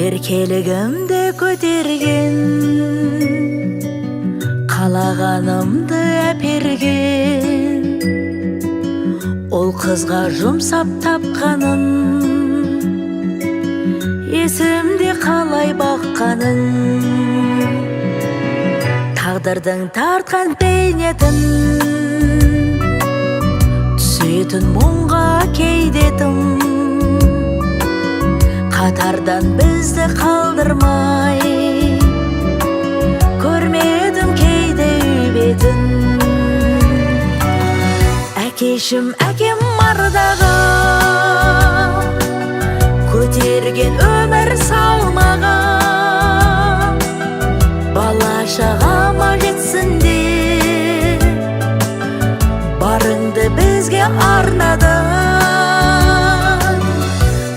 Еркелігімді көтерген, қалағанымды әперген, ол қызға жұмсап тапқаның, есімде қалай баққаның, тағдырдың тартқан бейнетін, түсетін мұңға кейде тым, қатардан бізді қалдырмай, көрмедім кейде үй бетін. Әкешім, әкем ардағым, көтерген өмір салмаған, бала шағама жетсін деп, барыңды бізге арнадың.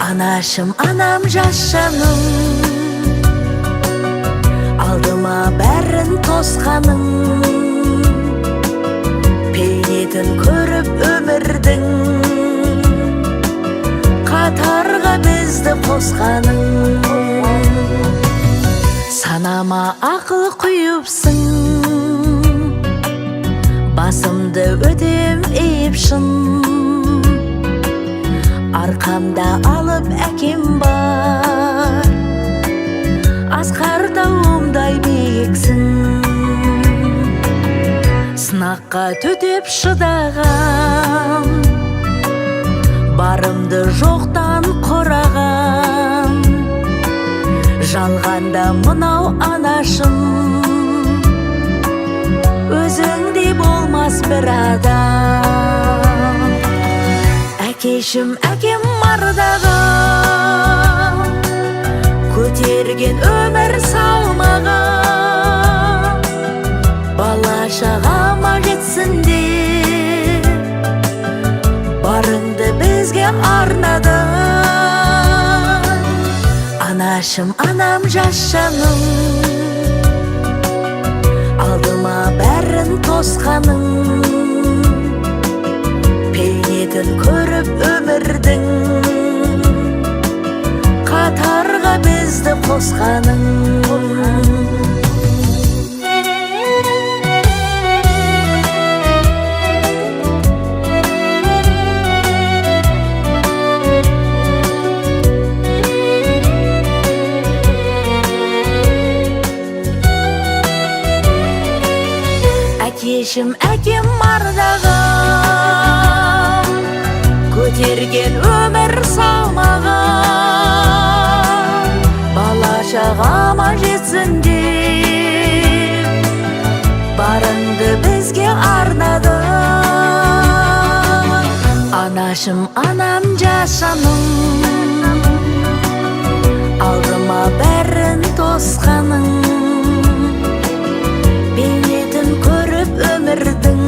Анашым, анам, жас жаным, алдыма бәрін тосқаның, бейнетін көріп өмірдің, қатарға бізді қосқаның. Санама ақыл құйыпсың, басымды өтем иіп шын, арқамда алып әкем бар, асқар тауымдай биіксің. Сынаққа төтеп шыдаған, барымды жоқтан қораған, жалғанда мынау анашым, өзіңдей болмас бір адам. Әкешім, әкем ардағым, көтерген өмір салмаған, бала шағама жетсін деп, барыңды бізге арнадың. Анашым, анам, жас жаным, алдыма бәрін тосқаның, бейнетін көріп өмірдің, қатарға бізді қосқаның. Әкешім, әкем ардағым, көтерген өмір салмаған, бала шағама жетсін деп, барыңды бізге арнадың. Анашым, анам, жас жаным, алдыма бәрін тосқаның, бейнетін көріп өмірдің,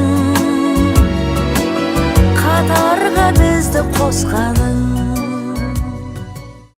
қатарға бізді қосқаның.